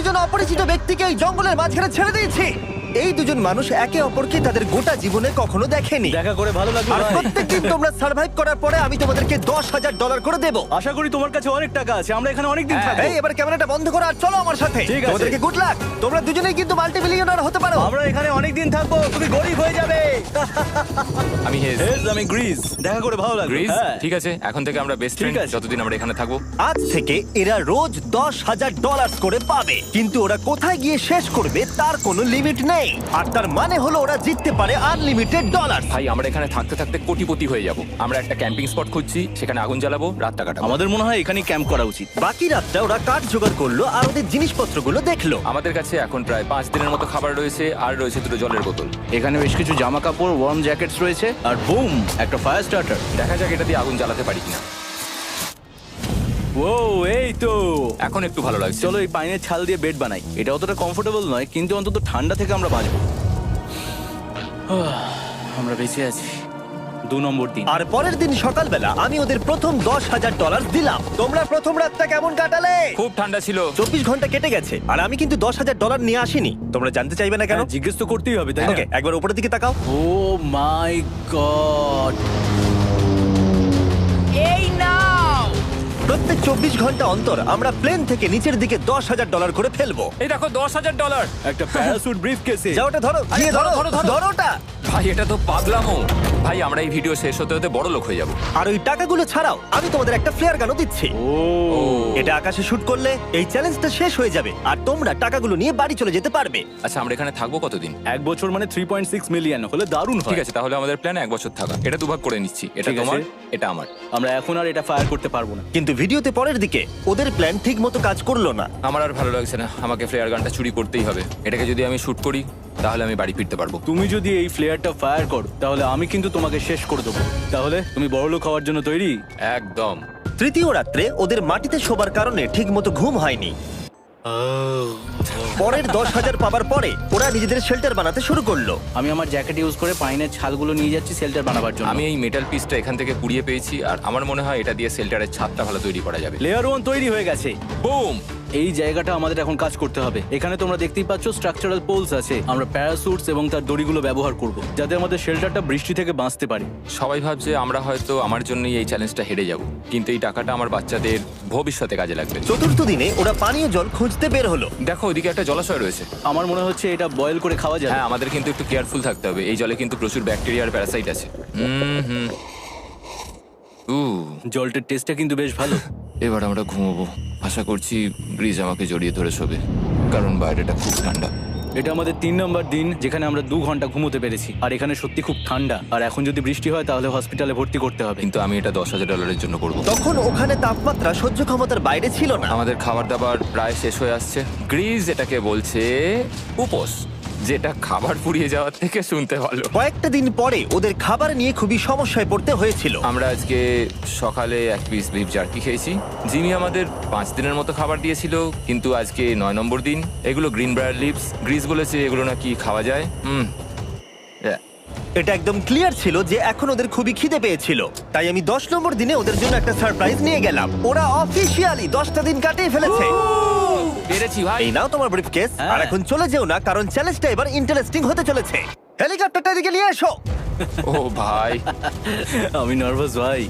দুজন অপরিচিত ব্যক্তিকে এই জঙ্গলের মাঝখানে ছেড়ে দিয়েছি। এই দুজন মানুষ একে অপরকে তাদের গোটা জীবনে কখনো দেখেনি। দেখা করে ভালো লাগলো আর ভাই। প্রত্যেকদিন তোমরা সার্ভাইভ করার পরে আমি তোমাদেরকে $10,000 করে দেবো। আশা করি তোমার কাছে অনেক টাকা আছে, আমরা এখানে অনেক দিন থাকবো। এই এবার ক্যামেরাটা বন্ধ করো আর চলো আমার সাথে। ঠিক আছে। তোমাদেরকে গুড লাক। তোমরা দুজনেই কিন্তু মাল্টিমিলিয়নার হতে পারো। আমরা এখানে অনেক দিন থাকবো, তুমি গরিব হয়ে যাবে। আমি হেজ। আমি গ্রিস। দেখা করে ভালো লাগলো। গ্রিস হ্যাঁ। ঠিক আছে, এখন থেকে আমরা বেস্ট ফ্রেন্ড আছে। যতদিন আমরা এখানে থাকবো। আজ থেকে এরা রোজ $10,000 করে পাবে, কিন্তু ওরা কোথায় গিয়ে শেষ করবে তার কোনো লিমিট নেই। আর তার মানে হলো ওরা জিততে পারে আনলিমিটেড ডলার। ভাই আমরা এখানে থাকতে থাকতে কোটিপতি হয়ে যাব। আমরা একটা ক্যাম্পিং স্পট খুঁজছি, সেখানে আগুন জ্বালাবো, রাতটা কাটাবো। আমাদের মনে হয় এখানে ক্যাম্প করা উচিত। বাকি রাতটা ওরা কাঠ জোগাড় করলো আর ওদের জিনিসপত্রগুলো দেখলো। আমাদের কাছে এখন প্রায় 5 দিনের মতো খাবার রয়েছে, আর রয়েছে 2 জলের বোতল। এখানে বেশ কিছু জামা কাপড়, ওয়ার্ম জ্যাকেটস রয়েছে, আর বুম, একটা ফায়ার স্টার্টার। দেখা যাক এটা দিয়ে আগুন জ্বালাতে পারি কিনা। ও এই তো, এখন একটু ভালো লাগছে। চলো এই পাইনের ছাল দিয়ে বেড বানাই। এটা অতটা কমফোর্টেবল নয়, কিন্তু অন্তত ঠান্ডা থেকে আমরা বাঁচবো। আমরা বেঁচে আছি। 2 নম্বর দিন। আর পরের দিন সকালবেলা আমি ওদের প্রথম $10,000 দিলাম। তোমরা প্রথম রাতটা কেমন কাটালে? খুব ঠান্ডা ছিল। 24 ঘন্টা কেটে গেছে আর আমি কিন্তু $10,000 নিয়ে আসিনি। তোমরা জানতে চাইবে না কেন? হ্যাঁ, জিজ্ঞেস তো করতেই হবে, তাই না? ওকে, একবার উপরের দিকে তাকাও। ও মাই গড। প্রত্যেক 24 ঘন্টা অন্তর আমরা প্লেন থেকে নিচের দিকে $10,000 করে ফেলবো। এই দেখো $10,000। একটা প্যারাসুট ব্রিফকেসে। যাও ওটা ধরো, গিয়ে ধরো, ধরো ওটা। ভাই এটা তো পাগলামো। ভাই আমরা এই ভিডিও শেষ হতে হতে বড় লোক হয়ে যাব। আর ওই টাকাগুলো ছাড়াও আমি তোমাদের একটা ফ্লেয়ার গানও দিচ্ছি। ও এটা আকাশে শুট করলে এই চ্যালেঞ্জটা শেষ হয়ে যাবে আর তোমরা টাকাগুলো নিয়ে বাড়ি চলে যেতে পারবে। আচ্ছা আমরা এখানে থাকবো কতদিন? 1 বছর মানে 3.6 মিলিয়ন হলে দারুণ হয়। ঠিক আছে, তাহলে আমাদের প্ল্যান 1 বছর থাকা। এটা দুভাগ করে নিচ্ছি, এটা ঠিক আছে। তোমার, এটা আমার। আমরা এখন আর এটা ফায়ার করতে পারবো না। কিন্তু ভিডিওতে পরের দিকে ওদের প্ল্যান ঠিক মতো কাজ করলো না। আমার আর ভালো লাগছে না, আমাকে ফ্লেয়ার গানটা চুরি করতেই হবে। এটাকে যদি আমি শুট করি তাহলে আমি বাড়ি ফিরতে পারবো। তুমি যদি এই ফ্লেয়ারটা ফায়ার করো তাহলে আমি কিন্তু তোমাকে শেষ করে দেবো। তাহলে তুমি বড়লোক হওয়ার জন্য তৈরি? একদম। তৃতীয় রাত্রে ওদের মাটিতে শোবার কারণে ঠিক মতো ঘুম হয়নি। পরের 10,000 পাবার পরে ওরা নিজেদের শেল্টার বানাতে শুরু করলো। আমি আমার জ্যাকেট ইউজ করে পাইনের ছালগুলো নিয়ে যাচ্ছি শেল্টার বানাবার জন্য। আমি এই মেটাল পিসটা এখান থেকে কুড়িয়ে পেয়েছি, আর আমার মনে হয় এটা দিয়ে শেল্টারের ছাদটা ভালো তৈরি করা যাবে। লেয়ার 1 তৈরি হয়ে গেছে। বুম! এই জায়গাটা আমাদের এখন কাজ করতে হবে। এখানে তোমরা দেখতেই পাচ্ছ স্ট্রাকচারাল পোলস আছে। আমরা প্যারাসুটস এবং তার দড়িগুলো ব্যবহার করব যাতে আমাদের শেল্টারটা বৃষ্টি থেকে বাঁচতে পারে। সবাই ভাবছে আমরা হয়তো আমার জন্যই এই চ্যালেঞ্জটা হেরে যাব, কিন্তু এই টাকাটা আমার বাচ্চাদের ভবিষ্যতে কাজে লাগবে। চতুর্থ দিনে ওরা পানীয় জল খুঁজতে বের হলো। দেখো ওইদিকে একটা জলাশয় রয়েছে। আমার মনে হচ্ছে এটা বয়েল করে খাওয়া যাবে। হ্যাঁ, আমাদের কিন্তু একটু কেয়ারফুল থাকতে হবে। এই জলে কিন্তু প্রচুর ব্যাকটেরিয়া আর প্যারাসাইট আছে। হুম। জলটার টেস্টটা কিন্তু বেশ ভালো। এবার আমরা ঘুমোবো। আশা করছি ব্রিজ আমাকে জড়িয়ে ধরে শোবে, কারণ বাইরেটা খুব ঠান্ডা। এটা আমাদের 3 নম্বর দিন যেখানে আমরা 2 ঘন্টা ঘুমোতে পেরেছি। আর এখানে সত্যি খুব ঠান্ডা। আর এখন যদি বৃষ্টি হয় তাহলে হসপিটালে ভর্তি করতে হবে। কিন্তু আমি এটা $10,000 জন্য করব। তখন ওখানে তাপমাত্রা সহ্য ক্ষমতার বাইরে ছিল না। আমাদের খাবার দাবার প্রায় শেষ হয়ে আসছে। গ্রিজ এটাকে বলছে উপোস, যেটা খাবার পুড়িয়ে যাওয়ার থেকে শুনতে ভালো। কয়েকটা দিন পরে ওদের খাবার নিয়ে খুবই সমস্যায় পড়তে হয়েছিল। আমরা আজকে সকালে 1 পিস বিফ জার্কি খেয়েছি। জিমি আমাদের 5 দিনের মতো খাবার দিয়েছিল, কিন্তু আজকে 9 নম্বর দিন। এগুলো গ্রিন ব্রায়ার লিভস। গ্রিজ বলেছে এগুলো নাকি খাওয়া যায়। এটা একদম ক্লিয়ার ছিল যে এখন ওদের খুবই খিদে পেয়েছিল। তাই আমি 10 নম্বর দিনে ওদের জন্য একটা সারপ্রাইজ নিয়ে গেলাম। ওরা অফিশিয়ালি 10টা দিন কাটিয়ে ফেলেছে। পেরেছি ভাই। এই নাও তোমার ব্রিফকেস। হ্যাঁ। আর এখন চলে যেও না, কারণ চ্যালেঞ্জটা এবার ইন্টারেস্টিং হতে চলেছে। হেলিকপ্টারটা এদিকে নিয়ে এসো। ও ভাই, আমি নার্ভাস ভাই।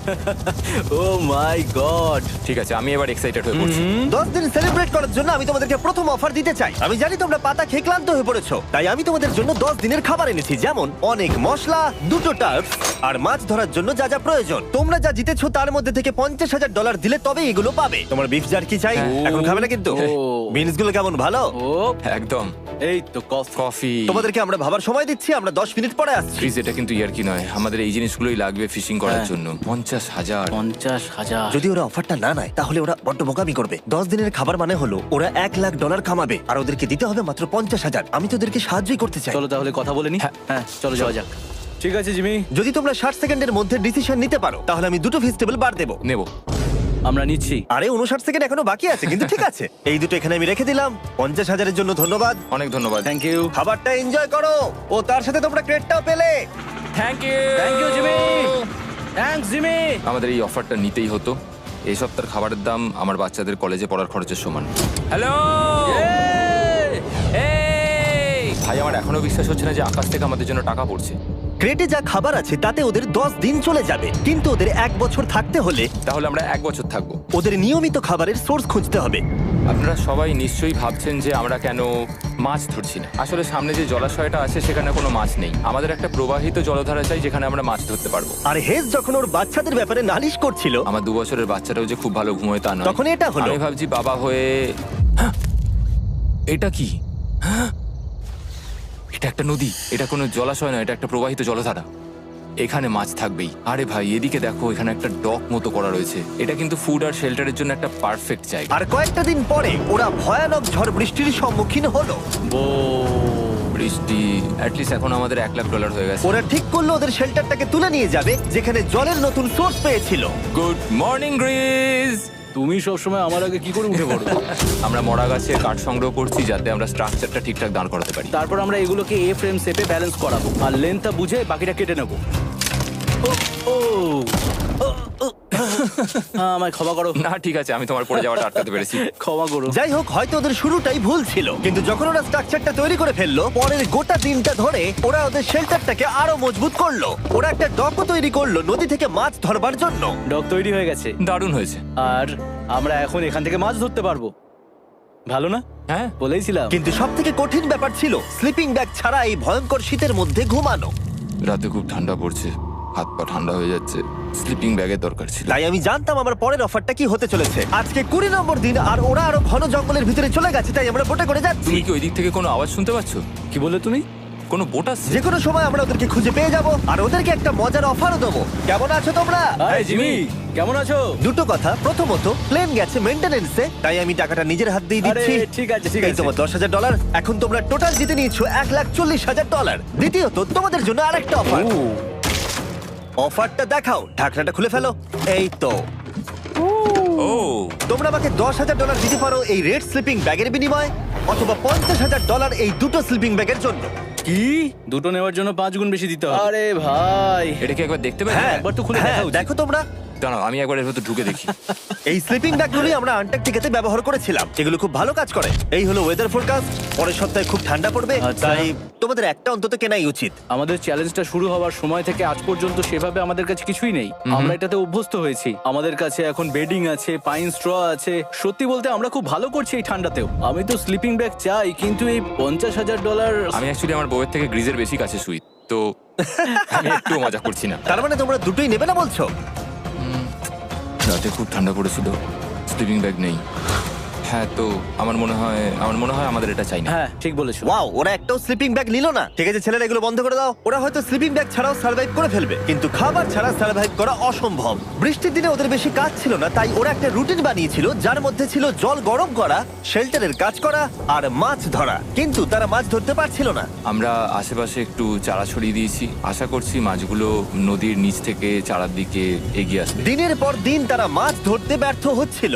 ও মাই গড। ঠিক আছে, আমি এবার এক্সাইটেড হয়ে পড়ছি। 10 দিন সেলিব্রেট করার জন্য আমি তোমাদেরকে প্রথম অফার দিতে চাই। আমি জানি তোমরা পাতা খেয়ে ক্লান্ত হয়ে পড়েছো, তাই আমি তোমাদের জন্য 10 দিনের খাবার এনেছি, যেমন অনেক মশলা, 2টো টার্ফ আর মাছ ধরার জন্য যা যা প্রয়োজন। তোমরা যা জিতেছো তার মধ্যে থেকে $50,000 দিলে তবে এগুলো পাবে। তোমার বিফ জার্কি চাই? এখন খাবে না কিন্তু? ও। বিনস গুলো কেমন ভালো? ও একদম। এই তো কফি। তোমাদেরকে আমরা ভাবার সময় দিচ্ছি, আমরা 10 মিনিট পরে আসছি। ফ্রিজ, এটা কিন্তু ইয়ার কি নয়, আমাদের এই জিনিসগুলোই লাগবে ফিশিং করার হ্যাঁ। জন্য। 50,000। 50,000। যদি ওরা অফারটা না নেয় তাহলে ওরা বড্ড বোকামি করবে। 10 দিনের খাবার মানে হলো ওরা $1,00,000 কামাবে আর ওদেরকে দিতে হবে মাত্র 50,000। আমি তো ওদেরকে সাহায্যই করতে চাই। চলো তাহলে কথা বলে নি। হ্যাঁ চলো যাওয়া যাক। ঠিক আছে জিমি। যদি তোমরা 60 সেকেন্ডের মধ্যে ডিসিশন নিতে পারো তাহলে আমি 2টো ভেজিটেবল বার দেবো। নেব। আমরা নিচ্ছি। আরে 59 সেকেন্ড এখনো বাকি আছে, কিন্তু ঠিক আছে। এই দুটো এখানে আমি রেখে দিলাম। 50,000-এর জন্য ধন্যবাদ। অনেক ধন্যবাদ। Thank you. খাবারটা এনজয় করো। ও তার সাথে তোমরা ক্রেডটাও পেলে। Thank you. Thank you Jimmy. Thanks Jimmy. আমাদের এই অফারটা নিতেই হতো। এই সপ্তাহের খাবারের দাম আমার বাচ্চাদের কলেজে পড়ার খরচের সমান। হ্যালো। এখনো বিশ্বাস হচ্ছে না যে আকাশ থেকে আমাদের জন্য টাকা পড়ছে। ক্রেটে যা খাবার আছে তাতে ওদের 10 দিন চলে যাবে, কিন্তু ওদের 1 বছর থাকতে হলে তাহলে আমরা 1 বছর থাকবো। ওদের নিয়মিত খাবারের সোর্স খুঁজতে হবে। আপনারা সবাই নিশ্চয়ই ভাবছেন যে আমরা কেন মাছ ধরছি না। আসলে সামনে যে জলাশয়টা আছে সেখানে কোনো মাছ নেই। আমাদের একটা প্রবাহিত জলধারা চাই যেখানে আমরা মাছ ধরতে পারবো। আর হেজ যখন ওর বাচ্চাদের ব্যাপারে নালিশ করছিল, আমার 2 বছরের বাচ্চাটাও যে খুব ভালো ঘুমোয় তা নয়। তখন এটা হলো। আমি ভাবছি বাবা হয়ে হ্যাঁ! এটা কি? হ্যাঁ! এটা একটা নদী, এটা কোনো জলাশয় নয়, এটা একটা প্রবাহিত জলধারা। এখানে মাছ থাকবেই। আরে ভাই এদিকে দেখো, এখানে একটা ডক মতো করা রয়েছে। এটা কিন্তু ফুড আর শেল্টারের জন্য একটা পারফেক্ট জায়গা। আর কয়েকটা দিন পরে ওরা ভয়ানক ঝড় বৃষ্টির সম্মুখীন হলো। বৃষ্টি অ্যাটলিস্ট এখন আমাদের $1,00,000 হয়ে গেছে। ওরা ঠিক করলো ওদের শেল্টারটাকে তুলে নিয়ে যাবে, যেখানে জলের নতুন সোর্স পেয়েছিল। Good morning Greece. তুমি সবসময় আমার আগে কি করে উঠে পড়ো? আমরা মরা গাছের কাঠ সংগ্রহ করছি যাতে আমরা স্ট্রাকচারটা ঠিকঠাক দাঁড় করাতে পারি। তারপর আমরা এগুলোকে এ ফ্রেম শেপে ব্যালেন্স করাবো আর লেন্থটা বুঝে বাকিটা কেটে নেবো। আমায় ক্ষমা করো। না ঠিক আছে, আমি তোমার পড়ে যাওয়াটা আটকাতে পেরেছি। ক্ষমা করো। যাই হোক, হয়তো ওদের শুরুটাই ভুল ছিল, কিন্তু যখন ওরা স্ট্রাকচারটা তৈরি করে ফেললো, পরের গোটা দিনটা ধরে ওরা ওদের শেল্টারটাকে আরো মজবুত করলো। ওরা একটা ডকও তৈরি করলো নদী থেকে মাছ ধরবার জন্য। ডক তৈরি হয়ে গেছে দারুণ হয়েছে। আর আমরা এখন এখান থেকে মাছ ধরতে পারবো। ভালো না? হ্যাঁ বলেইছিলাম। কিন্তু সব থেকে কঠিন ব্যাপার ছিল স্লিপিং ব্যাগ ছাড়া এই ভয়ঙ্কর শীতের মধ্যে ঘুমানো। রাতে খুব ঠান্ডা পড়ছে, হাত পা ঠান্ডা হয়ে যাচ্ছে। স্লিপিং ব্যাগের দরকার ছিল। তাই আমি জানতাম আমার পরের অফারটা কি হতে চলেছে। আজকে 20 নম্বর দিন, আর ওরা আরো ঘন জঙ্গলের ভিতরে চলে গেছে, তাই আমরা বোটে করে যাচ্ছি। তুমি কি ওই দিক থেকে কোনো আওয়াজ শুনতে পাচ্ছ? কি বললে তুমি? কোনো বোট আসছে? যে কোনো সময় আমরা ওদেরকে খুঁজে পেয়ে যাব, আর ওদেরকে একটা মজার অফারও দেবো। কেমন আছো তোমরা? আরে জিমি, কেমন আছো? দুটো কথা, প্রথমত প্লেন গেছে মেইনটেনেন্সে, তাই আমি টাকাটা নিজের হাত দিয়ে দিচ্ছি। আরে, ঠিক আছে, ঠিক এই আছে। তোমার $10,000। এখন তোমরা টোটাল জিতে নিয়েছো $1,40,000। দ্বিতীয়ত তোমাদের জন্য আরেকটা অফার। অফারটা দেখাও, ঢাকনাটা খুলে ফেলো। এই তো ও তোমরা আমাকে $10,000 দিতে পারো এই রেড স্লিপিং ব্যাগের বিনিময়ে, অথবা $50,000 এই দুটো স্লিপিং ব্যাগের জন্য। কি? দুটো নেওয়ার জন্য 5 গুণ বেশি দিতে হবে? আরে ভাই, এটা কি একবার দেখতে পারি? হ্যাঁ একবার তো খুলে দেখা উচিত। দেখো তোমরা। দাঁড়াও আমি একবার এর ভেতর ঢুকে দেখি। এই স্লিপিং ব্যাগগুলি আমরা আন্টার্কটিকাতে ব্যবহার করেছিলাম। এগুলো খুব ভালো কাজ করে। এই হলো ওয়েদার ফোরকাস্ট, পরের সপ্তাহে খুব ঠান্ডা পড়বে, আচ্ছা। তাই তোমাদের একটা অন্তত কেনাই উচিত। আমাদের চ্যালেঞ্জটা শুরু হওয়ার সময় থেকে আজ পর্যন্ত সেভাবে আমাদের কাছে কিছুই নেই। আমরা এটাতে অভ্যস্ত হয়েছি। আমাদের কাছে এখন বেডিং আছে, পাইন স্ট্র আছে। সত্যি বলতে আমরা খুব ভালো করছি এই ঠান্ডাতেও। আমি তো স্লিপিং ব্যাগ চাই, কিন্তু এই $50,000। আমি অ্যাকচুয়ালি আমার বউয়ের থেকে গ্রিজের বেশি কাছে শুই, তো আমি একটু মজা করছি না। তার মানে তোমরা দুটোই নেবে না বলছো? রাতে খুব ঠান্ডা পড়েছিল, স্লিপিং ব্যাগ নেই। হ্যাঁ, তো আমার মনে হয় আমাদের এটা চাই না। হ্যাঁ, ঠিক বলেছো। ওয়াও, ওরা একটাও স্লিপিং ব্যাগ নিল না। ঠিক আছে ছেলেরা, এগুলো বন্ধ করে দাও। ওরা হয়তো স্লিপিং ব্যাগ ছাড়াও সার্ভাইভ করে ফেলবে, কিন্তু খাবার ছাড়া সার্ভাইভ করা অসম্ভব। বৃষ্টির দিনে ওদের বেশি কাজ ছিল না, তাই ওরা একটা রুটিন বানিয়েছিল যার মধ্যে ছিল জল গরম করা, শেল্টারের কাজ করা আর মাছ ধরা। কিন্তু তারা মাছ ধরতে পারছিল না। আমরা আশেপাশে একটু চারা ছড়িয়ে দিয়েছি, আশা করছি মাছগুলো নদীর নিচ থেকে চারার দিকে এগিয়ে আসবে। দিনের পর দিন তারা মাছ ধরতে ব্যর্থ হচ্ছিল,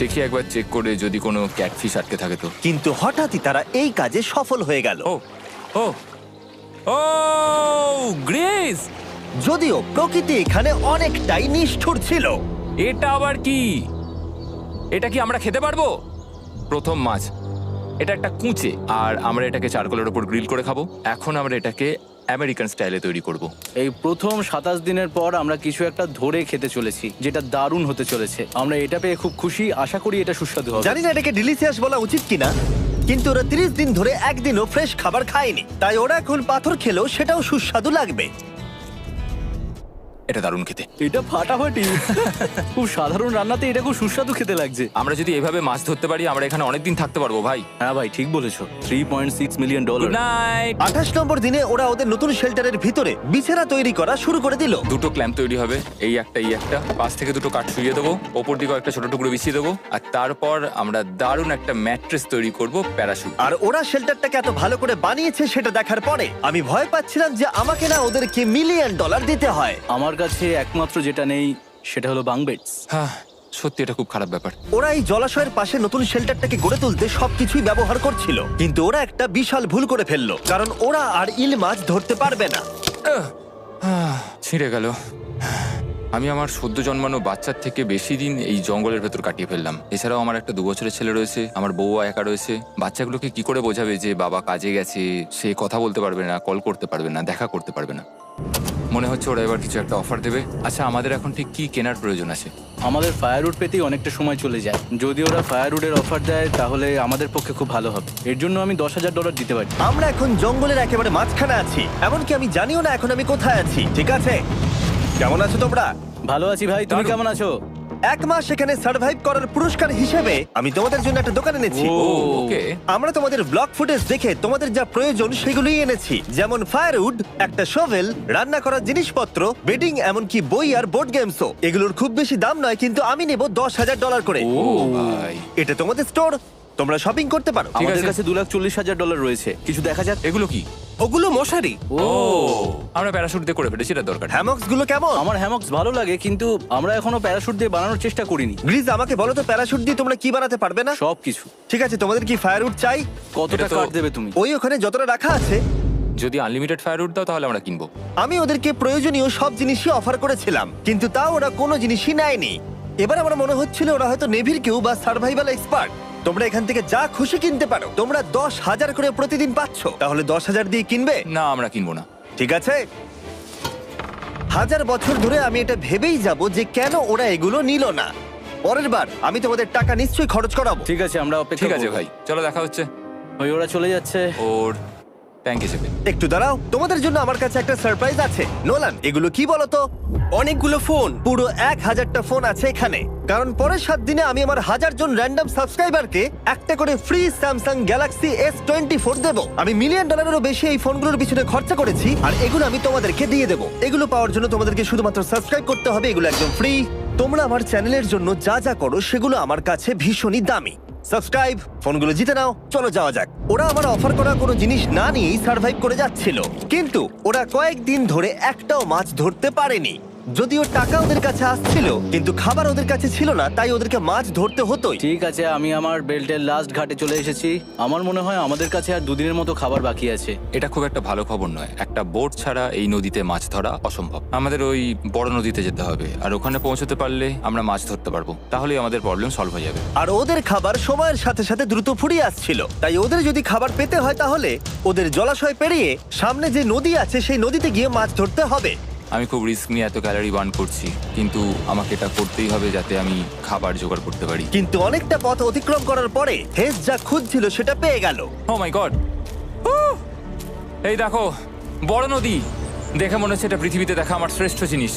দেখি একবার চেক করে যদি কোনো ক্যাটফিশ আটকে থাকে তো। কিন্তু হঠাৎই তারা এই কাজে সফল হয়ে গেল। ও ও ও গ্রেস, যদিও প্রকৃতি এখানে অনেকটাই নিষ্ঠুর ছিল। এটা আবার কি? এটা কি আমরা খেতে পারবো? প্রথম মাছ। এটা একটা কুঁচে, আর আমরা এটাকে চারকোলের উপর গ্রিল করে খাবো। এখন আমরা এটাকে আমেরিকান স্টাইলে তৈরি করব। এই প্রথম 27 দিনের পর আমরা কিছু একটা ধরে খেতে চলেছি, যেটা দারুণ হতে চলেছে। আমরা এটা পেয়ে খুব খুশি, আশা করি এটা সুস্বাদু হবে। জানি না এটাকে ডিলিশিয়াস বলা উচিত কিনা, কিন্তু ওরা 30 দিন ধরে একদিনও ফ্রেশ খাবার খায়নি, তাই ওরা এখন পাথর খেলেও সেটাও সুস্বাদু লাগবে। এটা দারুণ খেতে। এটা ফাটাফাটি। খুব সাধারণ রান্নাতে এটা খুব সুস্বাদু খেতে লাগছে। আমরা যদি এভাবে মাছ ধরতে পারি আমরা এখানে অনেকদিন থাকতে পারবো ভাই। হ্যাঁ ভাই, ঠিক বলেছো। $3.6 মিলিয়ন। Good night. 28 নম্বর দিনে ওরা ওদের নতুন শেল্টারের ভিতরে বিছানা তৈরি করা শুরু করে দিল। দুটো ক্ল্যাম্প তৈরি হবে, এই একটা পাশ থেকে দুটো কাঠ শুইয়ে দেবো, ওপর দিকে একটা ছোট টুকরো বিছিয়ে দেবো, আর তারপর আমরা দারুণ একটা ম্যাট্রেস তৈরি করব, প্যারাশুট। আর ওরা শেল্টারটাকে এত ভালো করে বানিয়েছে সেটা দেখার পরে আমি ভয় পাচ্ছিলাম যে আমাকে না ওদেরকে $1 মিলিয়ন দিতে হয়। আমার কাছে একমাত্র যেটা নেই সেটা হলো বাং বেডস। হ্যাঁ, সত্যি এটা খুব খারাপ ব্যাপার। ওরা এই জলাশয়ের পাশে নতুন শেল্টারটাকে গড়ে তুলতে সবকিছুই ব্যবহার করছিল, কিন্তু ওরা একটা বিশাল ভুল করে ফেললো, কারণ ওরা আর ইল মাছ ধরতে পারবে না। ছিঁড়ে গেল। আমি আমার সদ্য জন্মানো বাচ্চার থেকে বেশি দিন এই জঙ্গলের ভেতর কাটিয়ে ফেললাম। এছাড়াও আমার একটা 2 বছরের ছেলে রয়েছে, আমার বউ একা রয়েছে। বাচ্চাগুলোকে কি করে বোঝাবে যে বাবা কাজে গেছে, সে কথা বলতে পারবে না, কল করতে পারবে না, দেখা করতে পারবে না। মনে হচ্ছে ওরা এবার কিছু একটা অফার দেবে। আচ্ছা, আমাদের এখন ঠিক কি কেনার প্রয়োজন আছে? আমাদের ফায়ারউড পেতেই অনেকটা সময় চলে যায়। যদি ওরা ফায়ারউডের অফার দেয় তাহলে আমাদের পক্ষে খুব ভালো হবে। এর জন্য আমি $10,000 দিতে পারি। আমরা এখন জঙ্গলের একেবারে মাঝখানে আছি, এমনকি আমি জানিও না এখন আমি কোথায় আছি। ঠিক আছে, কেমন আছো তোমরা? ভালো আছি ভাই, তুমি কেমন আছো? 1 মাস এখানে সার্ভাইভ করার পুরস্কার হিসেবে আমি তোমাদের জন্য একটা দোকান এনেছি। ও, ওকে। আমরা তোমাদের ব্লগ ফুটেজ দেখে তোমাদের যা প্রয়োজন সেগুলোই এনেছি, যেমন ফায়ারউড, একটা শোভেল, রান্না করার জিনিসপত্র, বেডিং, এমনকি বই আর বোর্ড গেমসও। এগুলোর খুব বেশি দাম নয়, কিন্তু আমি নেব $10,000 করে। ও ভাই, এটা তোমাদের স্টোর, তোমরা শপিং করতে পারো। ঠিক আমাদের আছে। কাছে $2,40,000 রয়েছে। কিছু দেখা যাক। এগুলো কি? ওগুলো মশারি। ও, আমরা প্যারাশুট দিয়ে করে ফেলেছি, এটা দরকার নেই। হ্যামক্স গুলো কেমন? আমার হ্যামক্স ভালো লাগে, কিন্তু আমরা এখনো প্যারাশুট দিয়ে বানানোর চেষ্টা করিনি। গ্রিজ, আমাকে বলো তো, প্যারাশুট দিয়ে তোমরা কি বানাতে পারবে না? সবকিছু। ঠিক আছে, তোমাদের কি ফায়ারউড চাই? কতটা এটা তো- কাট দেবে তুমি? ওই ওখানে যতটা রাখা আছে। যদি আনলিমিটেড ফায়ারউড দাও তাহলে আমরা কিনবো। আমি ওদেরকে প্রয়োজনীয় সব জিনিসই অফার করেছিলাম, কিন্তু তাও ওরা কোনো জিনিসই নেয়নি। এবার আমার মনে হচ্ছিল ওরা হয়তো নেভির কেউ বা সার্ভাইভাল এক্সপার্ট। তোমরা এখান থেকে যা খুশি কিনতে পারো। তোমরা 10,000 করে প্রতিদিন পাচ্ছ, তাহলে 10,000 দিয়ে কিনবে? না, আমরা কিনবো না। ঠিক আছে। 1000 বছর ধরে আমি এটা ভেবেই যাব যে কেন ওরা এগুলো নিল না। পরের বার আমি তোমাদের টাকা নিশ্চয়ই খরচ করাবো। ঠিক আছে, আমরা অপেক্ষা ঠিক আছে করব। ভাই, চলো দেখা হচ্ছে। ওই ওরা চলে যাচ্ছে। ওর ট্যাঙ্ক হিসেবে। একটু দাঁড়াও, তোমাদের জন্য আমার কাছে একটা সারপ্রাইজ আছে। নোলান, এগুলো কি বলো তো? অনেকগুলো ফোন, পুরো 1000টা ফোন আছে এখানে। কারণ পরের 7 দিনে আমি আমার 1000 জন র্যান্ডম সাবস্ক্রাইবারকে একটা করে ফ্রি স্যামসাং গ্যালাক্সি S24 দেবো। আমি $1 মিলিয়নেরও বেশি এই ফোনগুলোর পিছনে খরচা করেছি, আর এগুলো আমি তোমাদেরকে দিয়ে দেবো। এগুলো পাওয়ার জন্য তোমাদেরকে শুধুমাত্র সাবস্ক্রাইব করতে হবে, এগুলো একদম ফ্রি। তোমরা আমার চ্যানেলের জন্য যা যা করো সেগুলো আমার কাছে ভীষণই দামি। সাবস্ক্রাইব, ফোনগুলো জিতে নাও। চলো যাওয়া যাক। ওরা আমার অফার করা কোনো জিনিস না নিয়েই সার্ভাইভ করে যাচ্ছিল, কিন্তু ওরা কয়েকদিন ধরে একটাও মাছ ধরতে পারেনি। যদিও টাকা ওদের কাছে আসছিল, কিন্তু খাবার ওদের কাছে ছিল না, তাই ওদেরকে মাছ ধরতে হতোই। ঠিক আছে, আমি আমার বেল্টের লাস্ট ঘাটে চলে এসেছি। আমার মনে হয় আমাদের কাছে আর 2 দিনের মতো খাবার বাকি আছে। এটা খুব একটা ভালো খবর নয়। একটা বোট ছাড়া এই নদীতে মাছ ধরা অসম্ভব। আমাদের ওই বড় নদীতে যেতে হবে, আর ওখানে পৌঁছতে পারলে আমরা মাছ ধরতে পারবো। তাহলেই আমাদের প্রবলেম সলভ হয়ে যাবে। আর ওদের খাবার সময়ের সাথে সাথে দ্রুত ফুরিয়ে আসছিল, তাই ওদের যদি খাবার পেতে হয় তাহলে ওদের জলাশয় পেরিয়ে সামনে যে নদী আছে সেই নদীতে গিয়ে মাছ ধরতে হবে। আমি খুব রিস্ক নিয়ে এত ক্যালোরি বার্ন করছি, কিন্তু আমাকে এটা করতেই হবে যাতে আমি খাবার জোগাড় করতে পারি। কিন্তু অনেকটা পথ অতিক্রম করার পরে হেস যা খুঁজছিল সেটা পেয়ে গেল। ও মাই গড, এই দেখো বড় নদী। দেখে মনে হচ্ছে এটা পৃথিবীতে দেখা আমার শ্রেষ্ঠ জিনিস।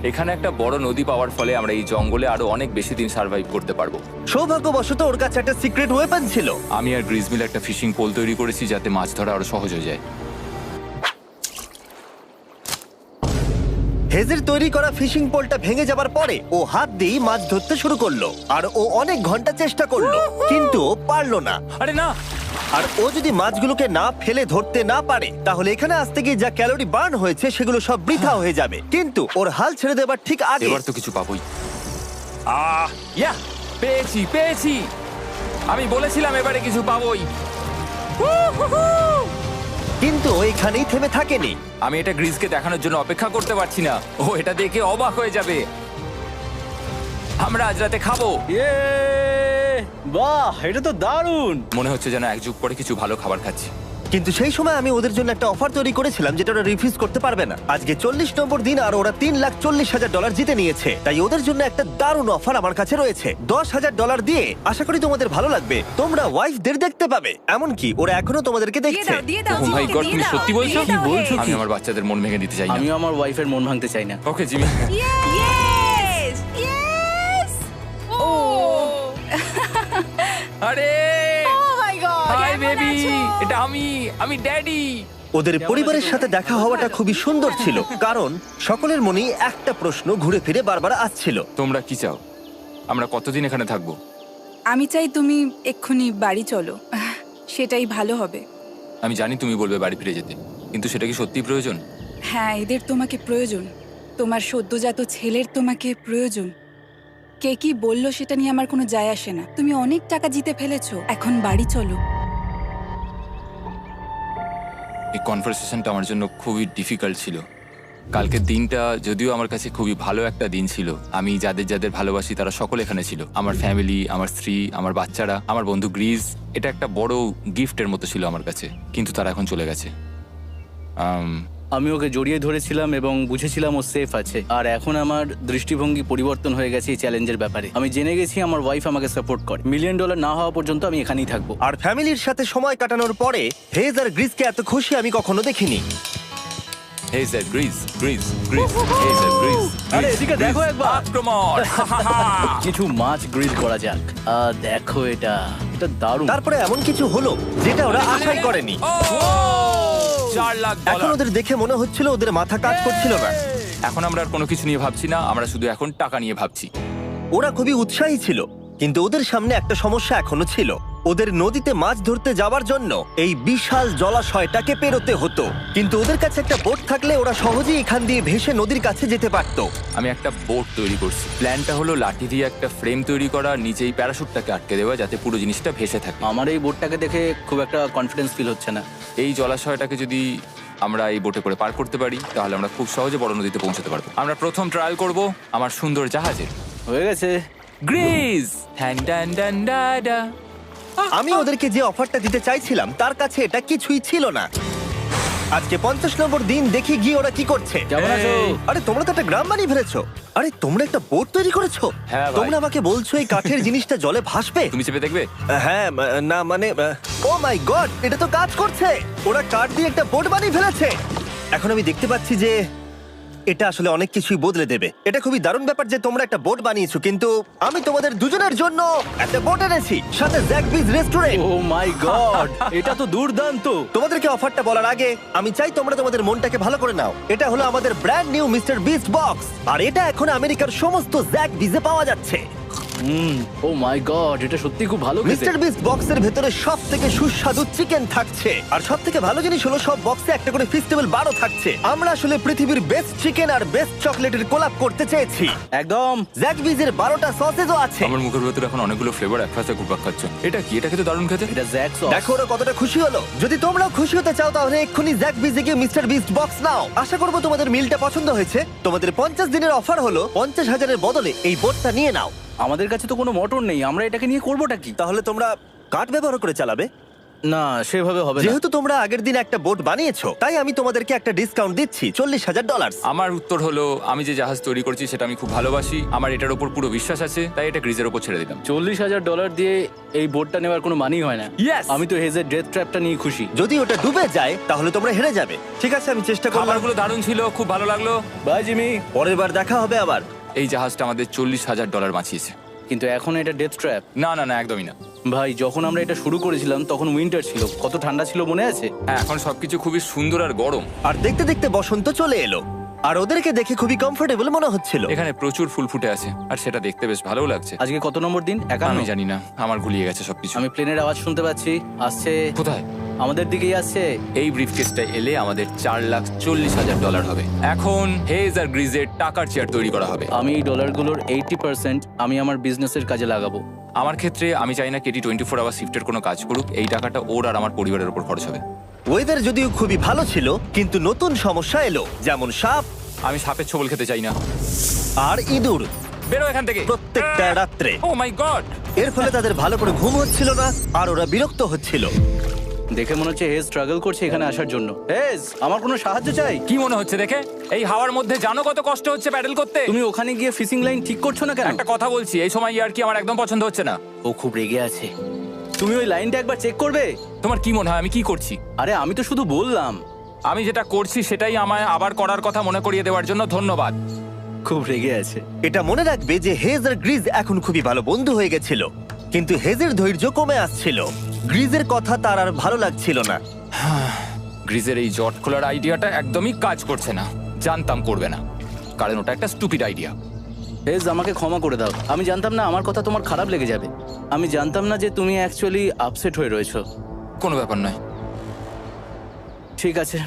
এখানে একটা বড় নদী পাওয়ার ফলে আমরা এই জঙ্গলে আরো অনেক বেশি দিন সার্ভাইভ করতে পারবো। সৌভাগ্যবশত ওর কাছে একটা সিক্রেট ওয়েপন ছিল। আমি আর গ্রিজমিল একটা ফিশিং পোল তৈরি করেছি যাতে মাছ ধরা আরো সহজ হয়ে যায়। হেজের তৈরি করা ফিশিং পোলটা ভেঙে যাবার পরে ও হাত দিয়ে মাছ ধরতে শুরু করলো, আর ও অনেক ঘন্টা চেষ্টা করলো, কিন্তু ও পারলো না। আরে না, আর ও যদি মাছগুলোকে না ফেলে ধরতে না পারে তাহলে এখানে আসতে গিয়ে যা ক্যালোরি বার্ন হয়েছে সেগুলো সব বৃথা হয়ে যাবে। কিন্তু ওর হাল ছেড়ে দেবার ঠিক আগে এবার তো কিছু পাবোই। ইয়া, পেয়েছি পেয়েছি। আমি বলেছিলাম এবারে কিছু পাবোই। কিন্তু ও এখানেই থেমে থাকেনি। আমি এটা গ্রিজকে দেখানোর জন্য অপেক্ষা করতে পারছি না। ও এটা দেখে অবাক হয়ে যাবে। আমরা আজ রাতে খাবো। ইয়ে, বাহ, এটা তো দারুণ। মনে হচ্ছে যেন এক যুগ পরে কিছু ভালো খাবার খাচ্ছি। কিন্তু সেই সময় আমি ওদের জন্য একটা অফার তৈরি করেছিলাম যেটা ওরা রিফিউজ করতে পারবে না। আজকে 40 নম্বর দিন আর ওরা $3,40,000 জিতে নিয়েছে, তাই ওদের জন্য একটা দারুণ অফার আমার কাছে রয়েছে। $10,000 দিয়ে আশা করি তোমাদের ভালো লাগবে। তোমরা ওয়াইফদের দেখতে পাবে, এমনকি ওরা এখনো তোমাদেরকে দেখছে। ও মাই গড, তুমি সত্যি বলছো? কি বলছো? আমি আমার বাচ্চাদের মন ভেঙে দিতে চাই না। আমি আমার ওয়াইফের মন ভাঙতে চাই না। Okay Jimmy. Yes! Yes! Oh! আরে Oh my God! হাই কেমন বেবি, আছো? এটা আমি ড্যাডি। ওদের পরিবারের সাথে দেখা হওয়াটা খুবই সুন্দর ছিল, কারণ সকলের মনেই একটা প্রশ্ন ঘুরে ফিরে বারবার আসছিল। তোমরা কি চাও? আমরা কতদিন এখানে থাকবো? আমি চাই তুমি এক্ষুনি বাড়ি চলো, সেটাই ভালো হবে। আমি জানি তুমি বলবে বাড়ি ফিরে যেতে, কিন্তু সেটা কি সত্যি প্রয়োজন? হ্যাঁ, এদের তোমাকে প্রয়োজন। তোমার সদ্যজাত ছেলের তোমাকে প্রয়োজন। কে কি বললো সেটা নিয়ে আমার কোনো যায় আসে না। তুমি অনেক টাকা জিতে ফেলেছো, এখন বাড়ি চলো। এই কনভারসেশনটা আমার জন্য খুবই ডিফিকাল্ট ছিল। কালকের দিনটা যদিও আমার কাছে খুবই ভালো একটা দিন ছিল। আমি যাদের যাদের ভালোবাসি তারা সকলে এখানে ছিল, আমার ফ্যামিলি, আমার স্ত্রী, আমার বাচ্চারা, আমার বন্ধু গ্রিস। এটা একটা বড় গিফটের মতো ছিল আমার কাছে, কিন্তু তারা এখন চলে গেছে। আমি ওকে জড়িয়ে ধরেছিলাম এবং বুঝেছিলাম ও সেফ আছে। আর এখন আমার দৃষ্টিভঙ্গি পরিবর্তন হয়ে গেছে এই চ্যালেঞ্জের ব্যাপারে। আমি জেনে গেছি আমার ওয়াইফ আমাকে সাপোর্ট করে। $1 মিলিয়ন না হওয়া পর্যন্ত আমি এখানেই থাকবো। আর ফ্যামিলির সাথে সময় কাটানোর পরে হেজ আর গ্রিসকে এত খুশি আমি কখনো দেখিনি। Hey sir, Greece, Greece, Greece, hey sir, Greece. আরে এদিকে দেখো একবার। আক্রমণ! কিছু মাছ গ্রিল করা যাক। দেখো এটা দারুণ। তারপরে এমন কিছু হলো যেটা ওরা আশাই করেনি। ও! 4 লাখ এখন ডলার। ওদের দেখে মনে হচ্ছিল ওদের মাথা কাজ করছিল না। এখন আমরা আর কোনো কিছু নিয়ে ভাবছি না, আমরা শুধু এখন টাকা নিয়ে ভাবছি। ওরা খুবই উৎসাহী ছিল, কিন্তু ওদের সামনে একটা সমস্যা এখনো ছিল। ওদের নদীতে মাছ ধরতে যাওয়ার জন্য এই বিশাল জলাশয়টাকে পেরোতে হতো, কিন্তু ওদের কাছে একটা বোট থাকলে ওরা সহজেই এখান দিয়ে ভেসে নদীর কাছে যেতে পারতো। আমি একটা বোট তৈরি করছি। প্ল্যানটা হলো লাঠি দিয়ে একটা ফ্রেম তৈরি করা, নিচেই প্যারাশুটটাকে আটকে দেওয়া, যাতে পুরো জিনিসটা ভেসে থাকে। আমার এই বোটটাকে দেখে খুব একটা কনফিডেন্স ফিল হচ্ছে না। এই জলাশয়টাকে যদি আমরা এই বোটে করে পার করতে পারি তাহলে আমরা খুব সহজে বড় নদীতে পৌঁছতে পারবো। আমরা প্রথম ট্রায়াল করব আমার সুন্দর জাহাজে। হয়ে গেছে। গ্রিস! হ্যান ডান ডান ডা ডা। আমি ওদেরকে যে অফারটা দিতে চাইছিলাম তার কাছে এটা কিছুই ছিল না। আজকে 50 নম্বর দিন, দেখি গিয়ে ওরা কি করছে। কেমন আছো? আরে তোমরা তো একটা গ্রাম বানিয়ে ফেলেছো। আরে তোমরা একটা বোট তৈরি করেছো? হ্যাঁ ভাই। তোমরা আমাকে বলছো এই কাঠের জিনিসটা জলে ভাসবে? তুমি চেপে দেখবে? হ্যাঁ, না মানে, ও মাই গড, এটা তো কাজ করছে। ওরা কাঠ দিয়ে একটা বোট বানিয়ে ফেলেছে। এখন আমি দেখতে পাচ্ছি যে এটা আসলে অনেক কিছুই বদলে দেবে। এটা খুবই দারুণ ব্যাপার যে তোমরা একটা বোট বানিয়েছো, কিন্তু আমি তোমাদের দুজনের জন্য একটা বোট এনেছি, সাথে জ্যাকবিজ রেস্টুরেন্ট। ও মাই গড, এটা তো দুর্দান্ত। তোমাদেরকে অফারটা বলার আগে আমি চাই তোমরা তোমাদের মনটাকে ভালো করে নাও। এটা হলো আমাদের brand new Mr Beast box, আর এটা এখন আমেরিকার সমস্ত জ্যাক বিজে পাওয়া যাচ্ছে। ও মাই গড, এটা সত্যি খুব ভালো খেতে। মিস্টার বিস্ট বক্সের ভেতরে সব থেকে সুস্বাদু চিকেন থাকছে, আর সব থেকে ভালো জিনিস হলো সব বক্সে একটা করে ফেস্টিভ্যাল বারও থাকছে। আমরা আসলে পৃথিবীর বেস্ট চিকেন আর বেস্ট চকলেটের কোলাপ করতে চেয়েছি। একদম। জ্যাক বিজের 12টা সসেজও আছে। আমার মুখের ভেতরে এখন অনেকগুলো ফ্লেভার একসাথে ঘুরপাক খাচ্ছে। এটা কি? এটা খেতে দারুণ খেতে। এটা জ্যাক সস। দেখো ওরা কতটা খুশি হলো। যদি তোমরাও খুশি হতে চাও তাহলে এক্ষুনি জ্যাক বিজে গিয়ে মিস্টার বিস্ট বক্স নাও। আশা করবো তোমাদের মিলটা পছন্দ হয়েছে। তোমাদের 50 দিনের অফার হলো 50,000-এর বদলে এই বোটটা নিয়ে নাও। আমাদের কাছে তো কোনো মোটর নেই, আমরা এটাকে নিয়ে করবোটা কি? তাহলে তোমরা কাঠ ব্যবহার করে চালাবে? না, সেভাবে হবে না। যেহেতু তোমরা আগের দিন একটা বোট বানিয়েছো, তাই আমি তোমাদেরকে একটা ডিসকাউন্ট দিচ্ছি, $40,000। আমার উত্তর হলো, আমি যে জাহাজ তৈরি করছি সেটা আমি খুব ভালোবাসি, আমার এটার উপর পুরো বিশ্বাস আছে, তাই এটা গ্রিজের উপর ছেড়ে দিলাম। $40,000 দিয়ে এই বোটটা নেওয়ার কোনো মানেই হয় না। Yes! আমি তো হেজের ডেথ ট্র্যাপটা নিয়ে খুশি। যদি ওটা ডুবে যায় তাহলে তোমরা হেরে যাবে। ঠিক আছে, আমি চেষ্টা করলাম। খাবারগুলো দারুণ ছিল, খুব ভালো লাগলো। Bye Jimmy. পরের বার দেখা হবে আবার। এই জাহাজটা আমাদের $40,000 বাঁচিয়েছে। কিন্তু এখন এটা ডেথ ট্র্যাপ। না না না, একদমই না। ভাই, যখন আমরা এটা শুরু করেছিলাম তখন উইন্টার ছিল, কত ঠান্ডা ছিল মনে আছে? হ্যাঁ, এখন সবকিছু খুবই সুন্দর আর গরম। আর দেখতে দেখতে বসন্ত চলে এলো, আর ওদেরকে দেখে খুবই কমফোর্টেবল মনে হচ্ছিল। এখানে প্রচুর ফুল ফুটে আছে আর সেটা দেখতে বেশ ভালো লাগছে। আজকে কত নম্বর দিন? 51। আমি জানি না, আমার গুলিয়ে গেছে সবকিছু। আমি প্লেনের আওয়াজ শুনতে পাচ্ছি, আসছে। কোথায়? আমাদের দিকেই আসছে। এই ব্রিফকেসটা এলে আমাদের $4,40,000 হবে। এখন হেজ আর গ্রিজের টাকার চেয়ার তৈরি করা হবে। আমি এই ডলারগুলোর 80% আমি আমার বিজনেসের কাজে লাগাবো। আমার ক্ষেত্রে আমি চাই না কেটি 24 আওয়ার শিফটের কোনো কাজ করুক। এই টাকাটা ওর আর আমার পরিবারের উপর খরচ হবে। ওয়েদার যদিও খুবই ভালো ছিল, কিন্তু নতুন সমস্যা এলো, যেমন সাপ আমি সাপের ছোবল খেতে চাই না। আর ইঁদুর বেরো এখান থেকে প্রত্যেকটা রাত্রে। ও মাই গড! এর ফলে তাদের ভালো করে ঘুম হচ্ছিল না, আর ওরা বিরক্ত হচ্ছিল। দেখে মনে হচ্ছে হেজ স্ট্রাগল করছে এখানে আসার জন্য। হেজ, আমার কোনো সাহায্য চাই? কি মনে হচ্ছে দেখে? এই হাওয়ার মধ্যে জানো কত কষ্ট হচ্ছে প্যাডেল করতে? তুমি ওখানে গিয়ে ফিশিং লাইন ঠিক করছো না কেন? একটা কথা বলছি, এই সময় আর কি আমার একদম পছন্দ হচ্ছে না। ও খুব রেগে আছে। তুমি ওই লাইনটা একবার চেক করবে? তোমার কি মনে হয় আমি কি করছি? আরে আমি তো শুধু বললাম। আমি যেটা করছি সেটাই আমায় আবার করার কথা মনে করিয়ে দেওয়ার জন্য ধন্যবাদ। খুব রেগে আছে। এটা মনে রাখবে যে হেজ আর গ্রিজ এখন খুবই ভালো বন্ধু হয়ে গেছিল, কিন্তু হেজের ধৈর্য কমে আসছিল। গ্রিজের কথা তার আর ভালো লাগছিল না। গ্রিজের এই জট খোলার আইডিয়াটা একদমই কাজ করছে না। জানতাম করবে না, কারণ ওটা একটা স্টুপিড আইডিয়া। হেজ, আমাকে ক্ষমা করে দাও। আমি জানতাম না আমার কথা তোমার খারাপ লেগে যাবে। আমি জানতাম না যে তুমি অ্যাকচুয়ালি আপসেট হয়ে রয়েছো। কোনো ব্যাপার নয়। ঠিক আছে।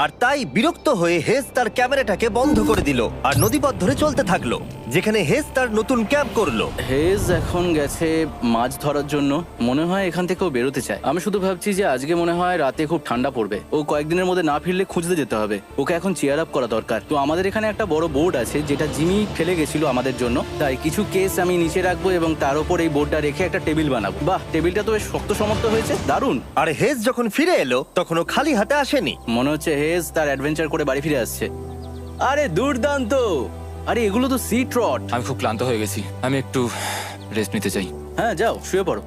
আর তাই বিরক্ত হয়ে হেজ তার ক্যামেরাটাকে বন্ধ করে দিল আর নদীপথ ধরে চলতে থাকলো। যেখানে হেজ তার নতুন ক্যাম্প করলো। হেজ এখন গেছে মাছ ধরার জন্য, মনে হয় এখান থেকেও বেরোতে চায়। আমি শুধু ভাবছি যে আজকে মনে হয় রাতে খুব ঠান্ডা পড়বে, ও কয়েকদিনের মধ্যে না ফিরলে খুঁজতে যেতে হবে। ওকে এখন চিয়ার আপ করা দরকার। তো আমাদের এখানে একটা বড় বোর্ড আছে যেটা জিমি ফেলে গেছিল আমাদের জন্য, তাই কিছু কেস আমি নিচে রাখবো এবং তার উপর এই বোর্ডটা রেখে একটা টেবিল বানাবো। বাহ, টেবিলটা তো বেশ শক্ত সমর্থ হয়েছে, দারুণ। আর হেজ যখন ফিরে এলো তখন ও খালি হাতে আসেনি। মনে হচ্ছে হেজ তার অ্যাডভেঞ্চার করে বাড়ি ফিরে আসছে। আরে দুর্দান্ত! আরে এগুলো তো সি ট্রট। আমি খুব ক্লান্ত হয়ে গেছি, আমি একটু রেস্ট নিতে চাই। হ্যাঁ যাও শুয়ে পড়ো।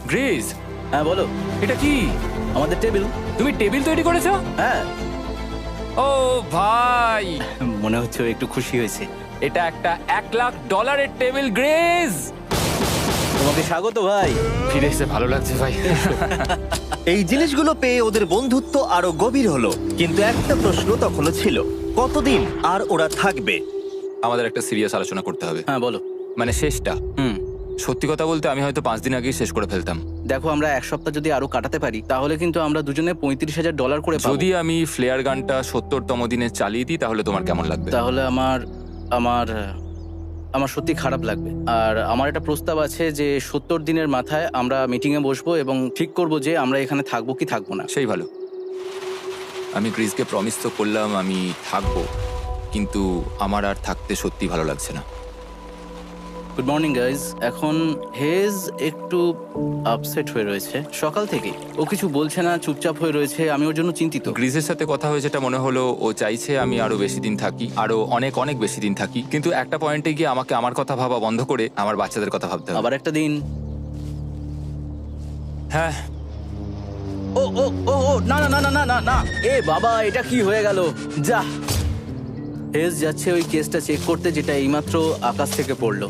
গ্রেস, হ্যাঁ বলো। এটা কি? আমাদের টেবিল। তুমি টেবিল তৈরি করেছো? হ্যাঁ, ও ভাই, মনে হচ্ছে ও একটু খুশি হয়েছে। এটা একটা $1,00,000 টেবিল। গ্রেস, তোমাকে স্বাগত ভাই। ফিরে এসে ভালো লাগছে ভাই। এই জিনিসগুলো পেয়ে ওদের বন্ধুত্ব আরো গভীর হলো, কিন্তু একটা প্রশ্ন তখনও ছিল, কতদিন আর ওরা থাকবে? আমাদের একটা সিরিয়াস আলোচনা করতে হবে, হ্যাঁ বলো। মানে শেষটা। সত্যি কথা বলতে আমি হয়তো 5 দিন আগেই শেষ করে ফেলতাম। দেখো, আমরা এক সপ্তাহ যদি আরো কাটাতে পারি তাহলে কিন্তু আমরা দুজনে $35,000 করে পাবো। যদি আমি ফ্লেয়ার গানটা 70তম দিনে চালিয়ে দিই তাহলে তোমার কেমন লাগবে? তাহলে আমার সত্যি খারাপ লাগবে। আর আমার একটা প্রস্তাব আছে যে 70 দিনের মাথায় আমরা মিটিং এ বসবো এবং ঠিক করব যে আমরা এখানে থাকবো কি থাকবো না। সেই ভালো। আমি গ্রিসকে প্রমিস তো করলাম আমি থাকবো, কিন্তু আমার আর থাকতে সত্যি ভালো লাগছে না। Good morning guys. এখন হেজ একটু আপসেট হয়ে রয়েছে সকাল থেকেই। ও কিছু বলছে না, চুপচাপ হয়ে রয়েছে। আমি ওর জন্য চিন্তিত। গ্রিসের সাথে কথা হয়ে যেটা মনে হলো, ও চাইছে আমি আরো বেশি দিন থাকি, আরো অনেক অনেক বেশি দিন থাকি। কিন্তু একটা পয়েন্টে গিয়ে আমাকে আমার কথা ভাবা বন্ধ করে আমার বাচ্চাদের কথা ভাবতে হবে। আবার একটা দিন। হ্যাঁ, ও ও ও ও না না না না না না না, এ বাবা, এটা কি হয়ে গেল? যা, হেজ যাচ্ছে ওই কেসটা চেক করতে যেটা এইমাত্র আকাশ থেকে পড়লো।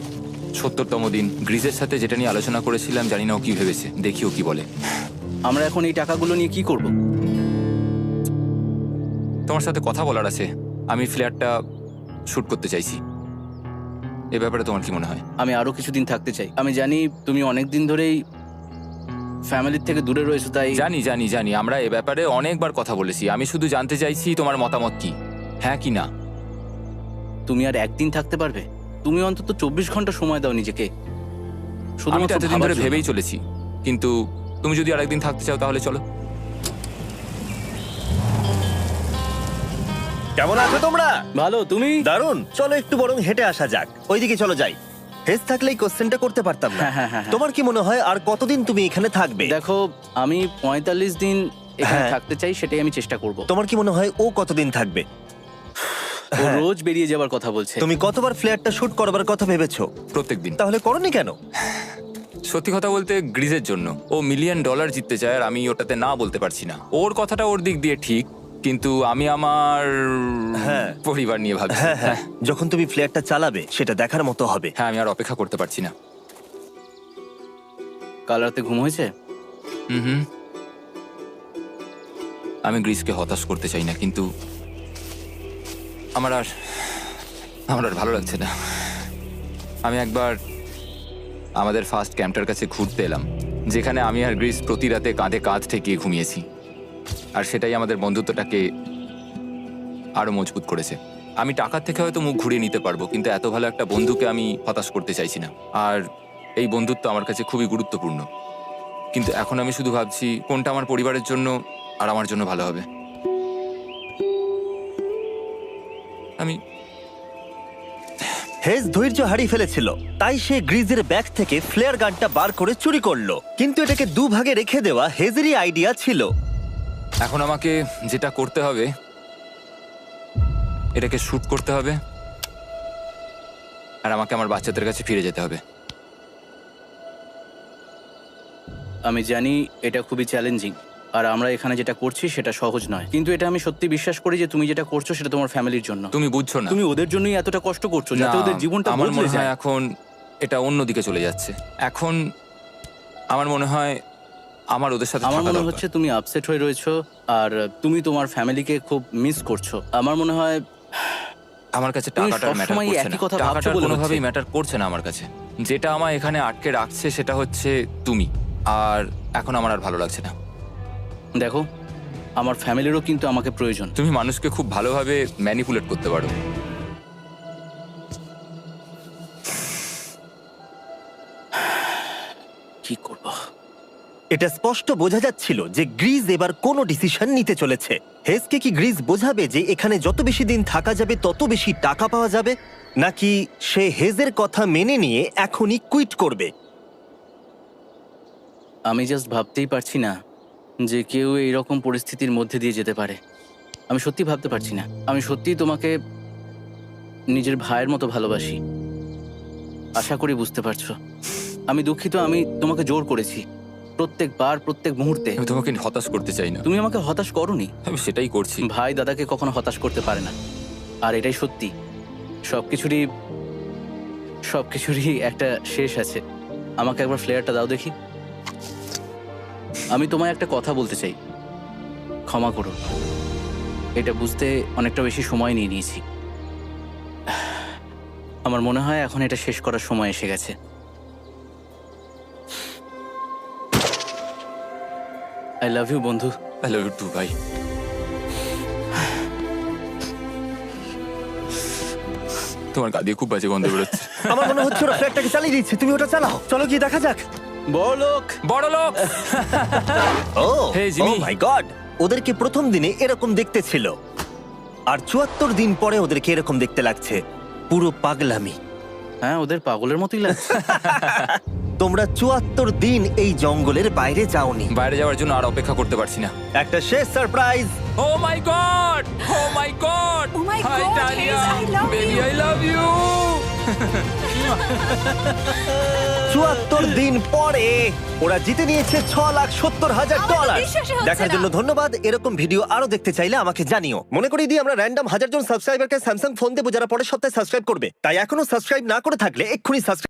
70তম দিন। গ্রিসের সাথে যেটা নিয়ে আলোচনা করেছিলাম, জানি না ও কি ভেবেছে, দেখি ও কি বলে। আমরা এখন এই টাকাগুলো নিয়ে কি করব? তোমার সাথে কথা বলার আছে। আমি ফ্ল্যাটটা শুট করতে চাইছি। এ ব্যাপারে তোমার কি মনে হয়? আমি আরো কিছুদিন থাকতে চাই। আমি জানি তুমি অনেক দিন ধরেই ফ্যামিলির থেকে দূরে রয়েছো, তাই জানি জানি জানি, আমরা এ ব্যাপারে অনেকবার কথা বলেছি। আমি শুধু জানতে চাইছি তোমার মতামত কি, হ্যাঁ কি না। তুমি আর একদিন থাকতে পারবে? তুমি অন্তত 24 ঘন্টা সময় দাও নিজেকে। আমি তো শুধুমাত্র এতদিন ভাবার ধরে জন্য। ভেবেই চলেছি, কিন্তু তুমি যদি আরেকদিন থাকতে চাও তাহলে চলো। কেমন আছো তোমরা? ভালো, তুমি? দারুণ। চলো একটু বরং হেঁটে আসা যাক, ওইদিকে চলো যাই। হেজ থাকলে এই কোশ্চেনটা করতে পারতাম না। হ্যাঁ। তোমার কি মনে হয় আর কতদিন তুমি এখানে থাকবে? দেখো, আমি 45 দিন এখানে হ্যাঁ। থাকতে চাই, সেটাই আমি চেষ্টা করব। তোমার কি মনে হয় ও কতদিন থাকবে? ও রোজ বেরিয়ে যাবার কথা বলছে। তুমি কতবার ফ্ল্যাটটা শুট করবার কথা ভেবেছো? প্রত্যেকদিন। তাহলে করনি কেন? সত্যি কথা বলতে গ্রিজের জন্য। ও $1 মিলিয়ন জিততে চায় আর আমি ওটাতে না বলতে পারছি না। ওর কথাটা ওর দিক দিয়ে ঠিক, কিন্তু আমি আমার হ্যাঁ। পরিবার নিয়ে ভাবছি। হ্যাঁ, যখন তুমি ফ্ল্যাটটা চালাবে সেটা দেখার মতো হবে। হ্যাঁ, আমি আর অপেক্ষা করতে পারছি না। কাল রাতে ঘুম হয়েছে? হুম। আমি গ্রিসকে হতাশ করতে চাই না, কিন্তু আমার আর ভালো লাগছে না। আমি একবার আমাদের ফার্স্ট ক্যাম্পটার কাছে ঘুরতে এলাম, যেখানে আমি আর গ্রিস প্রতি রাতে কাঁধে কাঁধ ঠেকিয়ে ঘুমিয়েছি, আর সেটাই আমাদের বন্ধুত্বটাকে আরো মজবুত করেছে। আমি টাকার থেকে হয়তো মুখ ঘুরিয়ে নিতে পারবো, কিন্তু এত ভালো একটা বন্ধুকে আমি হতাশ করতে চাইছি না। আর এই বন্ধুত্ব আমার কাছে খুবই গুরুত্বপূর্ণ। কিন্তু এখন আমি শুধু ভাবছি কোনটা আমার পরিবারের জন্য আর আমার জন্য ভালো হবে। আমি হেজ ধৈর্য হারিয়ে ফেলেছিল, তাই সে গ্রিজের ব্যাগ থেকে ফ্লেয়ার গানটা বার করে চুরি করলো। কিন্তু এটাকে দুভাগে রেখে দেওয়া হেজেরই আইডিয়া ছিল। এখন আমাকে যেটা করতে হবে, এটাকে শুট করতে হবে, আর আমাকে আমার বাচ্চাদের কাছে ফিরে যেতে হবে। আমি জানি এটা খুবই চ্যালেঞ্জিং, আর আমরা এখানে যেটা করছি সেটা সহজ নয়, কিন্তু এটা আমি সত্যি বিশ্বাস করি যে তুমি যেটা করছো সেটা তোমার ফ্যামিলির জন্য। তুমি বুঝছো না, তুমি ওদের জন্যই এতটা কষ্ট করছো যাতে না, ওদের জীবনটা আমার বদলে মনে হয় যায়। এখন এটা অন্যদিকে চলে যাচ্ছে। এখন আমার মনে হয় আমার ওদের সাথে আমার থাকা মনে দরকার। হচ্ছে তুমি আপসেট হয়ে রয়েছো আর তুমি তোমার ফ্যামিলিকে খুব মিস করছো। আমার মনে হয় আমার কাছে তুমি টাকাটার ম্যাটার সবসময় করছে একই না। কথা ভাবছো টাকাটার বলে কোনোভাবেই হচ্ছে। ম্যাটার করছে না আমার কাছে। যেটা আমায় এখানে আটকে রাখছে সেটা হচ্ছে তুমি, আর এখন আমার আর ভালো লাগছে না। দেখো, আমার ফ্যামিলিরও কিন্তু আমাকে প্রয়োজন। তুমি মানুষকে খুব ভালোভাবে ম্যানিপুলেট করতে পারো। কি করব? এটা স্পষ্ট বোঝা যাচ্ছিল যে গ্রিজ এবার কোনো ডিসিশন নিতে চলেছে। হেজকে কি গ্রিজ বোঝাবে যে এখানে যত বেশি দিন থাকা যাবে তত বেশি টাকা পাওয়া যাবে, নাকি সে হেজের কথা মেনে নিয়ে এখনই কুইট করবে? আমি জাস্ট ভাবতেই পারছি না যে কেউ এইরকম পরিস্থিতির মধ্যে দিয়ে যেতে পারে। আমি সত্যি ভাবতে পারছি না। আমি সত্যিই তোমাকে নিজের ভাইয়ের মতো ভালোবাসি। আশা করি বুঝতে পারছো। আমি দুঃখিত, আমি তোমাকে জোর করেছি প্রত্যেকবার, প্রত্যেক মুহূর্তে। আমি তোমাকে হতাশ করতে চাই না, তুমি আমাকে হতাশ করোনি। আমি সেটাই করছি। ভাই দাদাকে কখনো হতাশ করতে পারে না, আর এটাই সত্যি। সবকিছুরই একটা শেষ আছে। আমাকে একবার ফ্লেয়ারটা দাও দেখি। আমি তোমায় একটা কথা বলতে চাই, ক্ষমা করো। এটা বুঝতে অনেকটা বেশি সময় নিয়ে নিয়েছি। আমার মনে হয় এখন এটা শেষ করার সময় এসে গেছে। আই লাভ ইউ বন্ধু। আই লাভ ইউ টু ভাই। তোমার গা দিয়ে খুব বাজে গন্ধ বেরোচ্ছে। আমার মনে হচ্ছে ওরা ফ্ল্যাটটাকে চালিয়ে দিচ্ছে। তুমি ওটা চালাও, চলো গিয়ে দেখা যাক। বড়লোক। বড় লোক। ও Hey, Jimmy. মাই গড, ওদেরকে প্রথম দিনে এরকম দেখতে ছিল, আর ৭৪ দিন পরে ওদেরকে এরকম দেখতে লাগছে। পুরো পাগলামি। হ্যাঁ, ওদের পাগলের মতোই লাগছে। তোমরা ৭৪ দিন এই জঙ্গলের বাইরে যাওনি। বাইরে যাওয়ার জন্য আর অপেক্ষা করতে পারছি না। একটা শেষ surprise. Oh my god, oh my god, Oh my hi God, Dahlia, Hayes, I love baby you. I love you. ৭৪ দিন পরে ওরা জিতে নিয়েছে $৬,৭০,০০০। আমার তো বিশ্বাসই হচ্ছে দেখার না। জন্য ধন্যবাদ। এরকম ভিডিও আরো দেখতে চাইলে আমাকে জানিও। মনে করিয়ে দিই, আমরা র্যান্ডম 1000 জন সাবস্ক্রাইবারকে স্যামসাং ফোন দেবো যারা পরের সপ্তাহে সাবস্ক্রাইব করবে। তাই এখনো সাবস্ক্রাইব না করে থাকলে এক্ষুনি সাবস্ক্রাইব